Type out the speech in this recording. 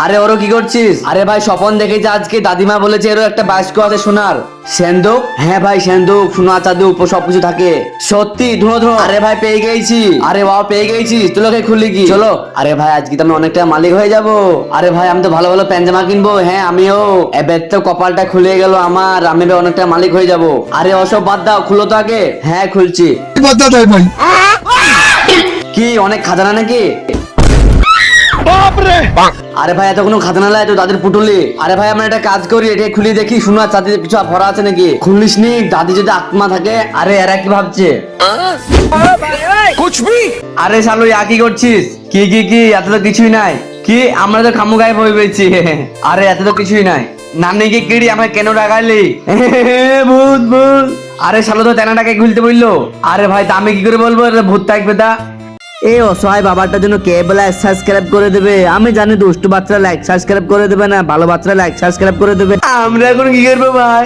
আরে ওরও কি করছিস? আরে ভাই স্বপন দেখেছি আজকে, দাদিমা বলেছে এরও একটা বাস্ক আছে সোনার। সেন্দুক? হ্যাঁ ভাই সেন্দুক, সোনা চাঁদুক সবকিছু থাকে। সত্যি? ধুনো ধুনো। আরে ভাই পেয়ে গেছি। আরে বাবা পেয়ে গেছি, তোকে খুললি কি? চলো। আরে ভাই আজকে তো আমি অনেকটা মালিক হয়ে যাব। আরে ভাই আমি তো ভালো ভালো প্যান্ট জামা কিনবো। হ্যাঁ আমিও। এবার তো কপালটা খুলে গেল আমার, আমি এবার অনেকটা মালিক হয়ে যাব। আরে ওসব বাদ দাও, খুলো তো আগে। হ্যাঁ খুলছি। কি অনেক খাজানা নাকি? আরে ভাই এত কোনো খাজানা লাই তো দাদির পুটুলি। আরে ভাই আমরা একটা কাজ করি, এটা খুলি দেখি সোনা চাঁদির কিছু ভরা আছে নাকি। খুলিস নি, দাদি যদি আত্মা থাকে। আরে এরা কি ভাবছে? আরে শালু কি করছিস? কি কি কি এত তো কিছুই নাই। কি আমরা তো খামু গায়ে বই পেয়েছি। আরে এত তো কিছুই নাই। নানি কি কিড়ি আমাকে কেন ডাকালি? ভূত ভূত। আরে শালু তো তেনাটাকে খুলতে বললো। আরে ভাই তা আমি কি করে বলবো ভূত থাকবে তা? এই অসহায় বাবাটার জন্য কে বলে সাবস্ক্রাইব করে দেবে? আমি জানি দুষ্টু বাচ্চারা লাইক সাবস্ক্রাইব করে দেবে না, ভালো বাচ্চারা লাইক সাবস্ক্রাইব করে দেবে। আমরা এখন কি করবো ভাই?